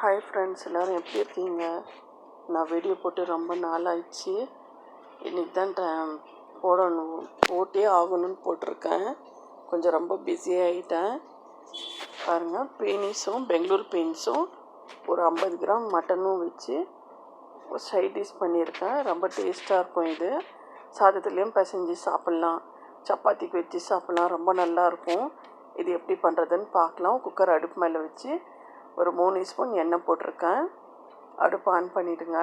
Hi friends, எல்லோரும் எப்படி இருக்கீங்க? நான் வீடியோ போட்டு ரொம்ப நாள் ஆயிடுச்சு. இன்றைக்கி தான் போட்டே ஆகணும்னு போட்டிருக்கேன். கொஞ்சம் ரொம்ப பிஸியாகிட்டேன். பாருங்கள், பீனிஸும் பெங்களூர் பீன்ஸும் ஒரு 50 கிராம் மட்டனும் வச்சு ஒரு சைட் டிஷ் பண்ணியிருக்கேன். ரொம்ப டேஸ்ட்டாக இருக்கும். இது சாதத்துலேயும் பிசைஞ்சு சாப்பிட்லாம், சப்பாத்திக்கு வச்சு சாப்பிட்லாம். ரொம்ப நல்லாயிருக்கும். இது எப்படி பண்ணுறதுன்னு பார்க்கலாம். குக்கர் அடுப்பு மேலே வச்சு ஒரு 3 ஸ்பூன் எண்ணெய் போட்டிருக்கேன். அடுப்பு ஆன் பண்ணிவிடுங்க.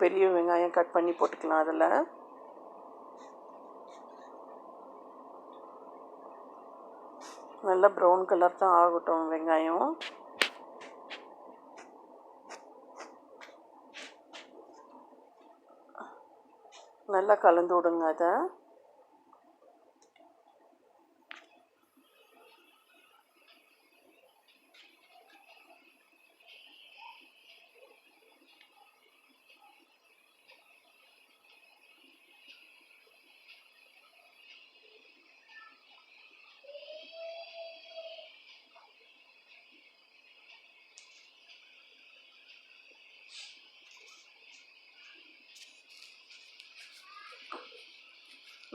பெரிய வெங்காயம் கட் பண்ணி போட்டுக்கலாம். அதில் நல்லா ப்ரௌன் கலர் தான் ஆகட்டும் வெங்காயம். நல்லா கலந்து விடுங்க. அதை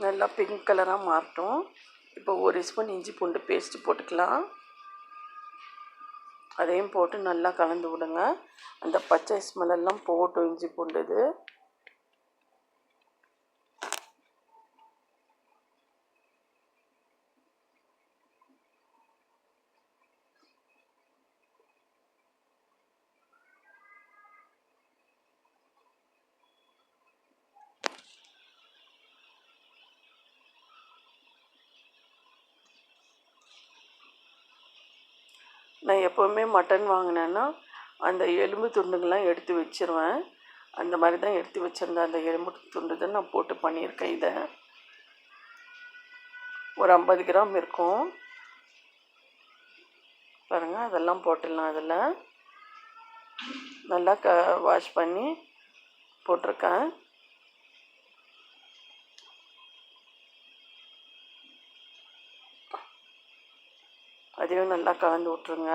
நல்லா பிங்க் கலராக மாறட்டும். இப்போ ஒரு ஸ்பூன் இஞ்சி பூண்டு பேஸ்ட்டு போட்டுக்கலாம். அதையும் போட்டு நல்லா கலந்து விடுங்க. அந்த பச்சை ஸ்மெல்லாம் போட்டும் இஞ்சி பூண்டுது. நான் எப்போவுமே மட்டன் வாங்கினேன்னா அந்த எலும்பு துண்டுங்கள்லாம் எடுத்து வச்சுருவேன். அந்த மாதிரி தான் எடுத்து வச்சுருந்தேன். அந்த எலும்பு துண்டு தான் நான் போட்டு பண்ணியிருக்கேன். இதை ஒரு 50 கிராம் இருக்கும். பாருங்கள், அதெல்லாம் போட்டுடலாம். அதில் நல்லா வாஷ் பண்ணி போட்டிருக்கேன். அதையும் நல்லா கலந்து விட்ருங்க.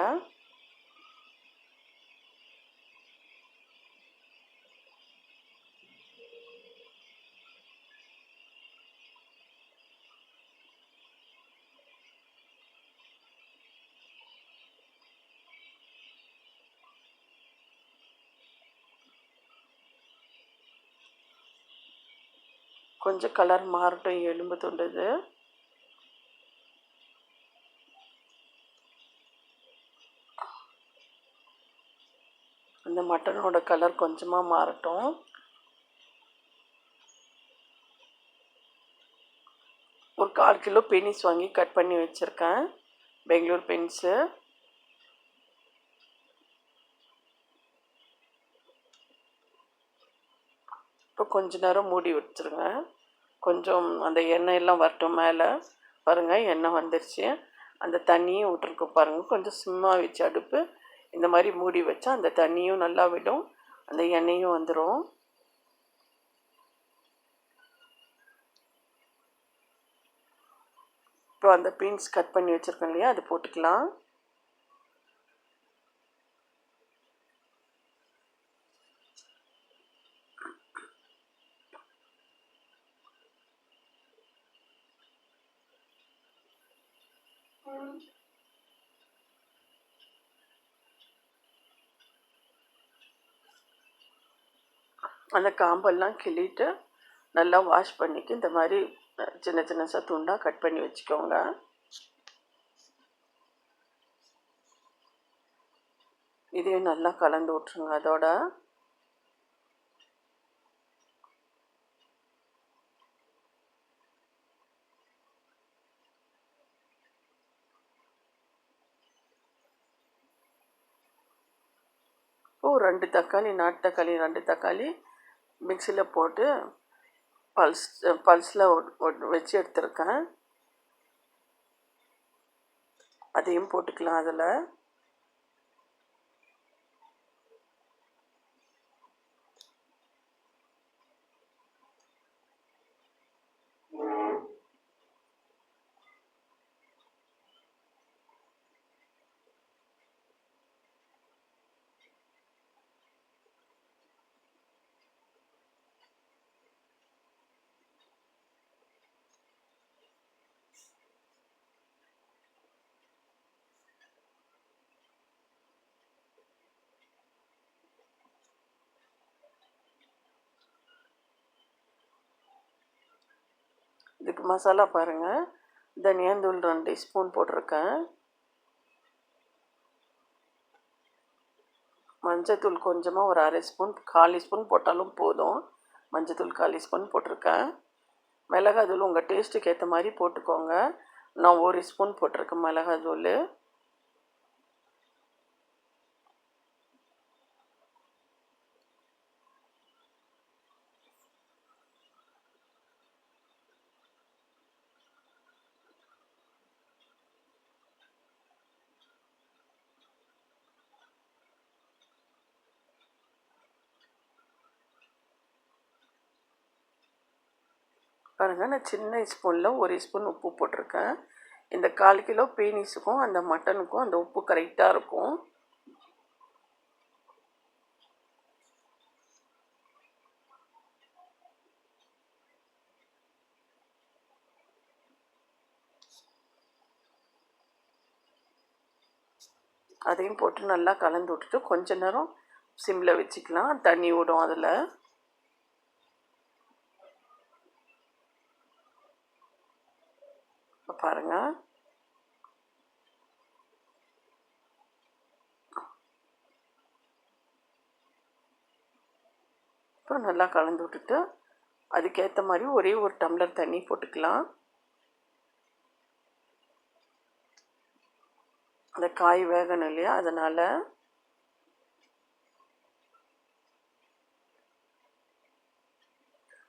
கொஞ்சம் கலர் மாறட்டும் எலும்பு துண்டுது. அந்த மட்டனோட கலர் கொஞ்சமாக மாறட்டும். ஒரு 1/4 கிலோ பீனிஸ் வாங்கி கட் பண்ணி வச்சுருக்கேன். பெங்களூர் பீன்ஸு. இப்போ கொஞ்ச நேரம் மூடி வச்சுருங்க. கொஞ்சம் அந்த எண்ணெயெல்லாம் வரட்டும். மேலே பாருங்கள், எண்ணெய் வந்துருச்சு. அந்த தண்ணியும் விட்டுருக்கு பாருங்கள். கொஞ்சம் சிம்மாக வச்சு அடுப்பு இந்த மாதிரி மூடி வச்சா அந்த தண்ணியும் நல்லா விடும், அந்த எண்ணெயும் வந்துடும். இப்போ அந்த பீன்ஸ் கட் பண்ணி வச்சுருக்கோம் இல்லையா, அது போட்டுக்கலாம். அந்த காம்பெல்லாம் கிள்ளிட்டு நல்லா வாஷ் பண்ணிட்டு இந்த மாதிரி சின்ன சின்ன துண்டாக கட் பண்ணி வச்சுக்கோங்க. இதையும் நல்லா கலந்து விட்ருங்க. அதோட ஒரு 2 தக்காளி, நாட்டு தக்காளி 2 தக்காளி மிக்சியில் போட்டு பல்ஸில் வச்சு எடுத்துருக்கேன். அதையும் போட்டுக்கலாம். அதில் மசாலா பாருங்கள், தனியாத்தூள் 2 ஸ்பூன் போட்டிருக்கேன். மஞ்சத்தூள் கொஞ்சமாக ஒரு 1/2 ஸ்பூன் 1/4 ஸ்பூன் போட்டாலும் போதும். மஞ்சத்தூள் 1/4 ஸ்பூன் போட்டிருக்கேன். மிளகாத்தூள் உங்கள் டேஸ்ட்டுக்கு ஏற்ற மாதிரி போட்டுக்கோங்க. நான் 1 ஸ்பூன் போட்டிருக்கேன் மிளகாத்தூள். பாருங்கள், நான் சின்ன ஸ்பூனில் 1 ஸ்பூன் உப்பு போட்டிருக்கேன். இந்த 1/4 கிலோ பீனிஸுக்கும் அந்த மட்டனுக்கும் அந்த உப்பு கரெக்டாக இருக்கும். அதையும் போட்டு நல்லா கலந்து விட்டுட்டு கொஞ்ச நேரம் சிம்மில் வச்சுக்கலாம். தண்ணி விடும் அதில். பாருங்கள், இப்போ நல்லா கலந்து விட்டுட்டு அதுக்கேற்ற மாதிரி ஒரே ஒரு டம்ளர் தண்ணி போட்டுக்கலாம். அந்த காய் வேகணும் இல்லையா, அதனால்.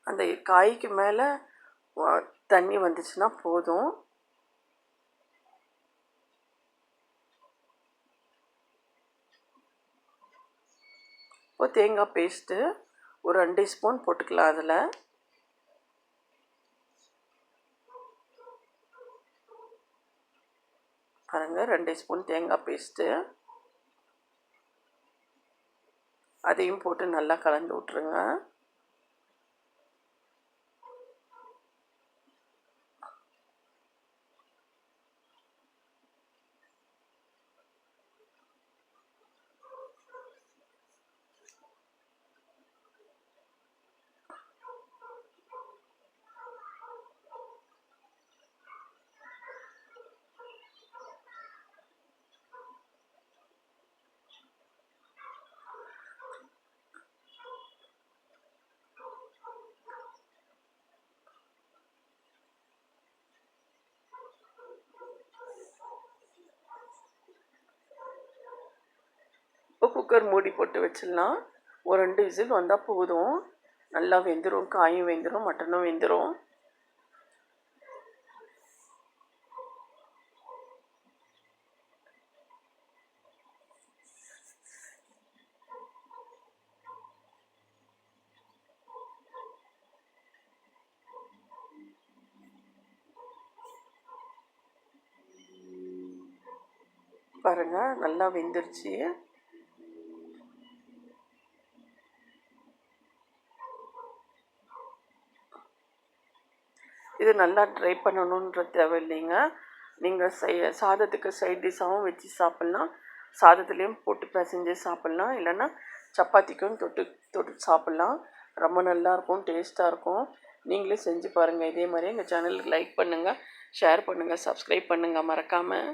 அந்த காய்க்கு மேலே தண்ணி வந்துச்சுன்னா போதும். இப்போ தேங்காய் பேஸ்ட்டு ஒரு 2 ஸ்பூன் போட்டுக்கலாம் அதில். பாருங்கள், 2 ஸ்பூன் தேங்காய் பேஸ்ட்டு. அதையும் போட்டு நல்லா கலந்து விட்ருங்க. இப்போ குக்கர் மூடி போட்டு வச்சிடலாம். ஒரு 2 விசில் வந்தால் போதும். நல்லா வெந்துடும், காயும் வெந்துடும், மட்டனும் வெந்துடும். பாருங்கள், நல்லா வெந்துருச்சு. இது நல்லா ட்ரை பண்ணணுன்ற தேவையில்லைங்க. நீங்கள் சாதத்துக்கு சைட் டிஷ்ஷாகவும் வச்சு சாப்பிட்லாம். சாதத்துலேயும் போட்டு பிசைஞ்சு சாப்பிட்லாம். இல்லைன்னா சப்பாத்திக்கும் தொட்டு சாப்பிட்லாம். ரொம்ப நல்லாயிருக்கும், டேஸ்ட்டாக இருக்கும். நீங்களே செஞ்சு பாருங்கள். இதே மாதிரி எங்கள் சேனலுக்கு லைக் பண்ணுங்கள், ஷேர் பண்ணுங்கள், சப்ஸ்கிரைப் பண்ணுங்கள் மறக்காமல்.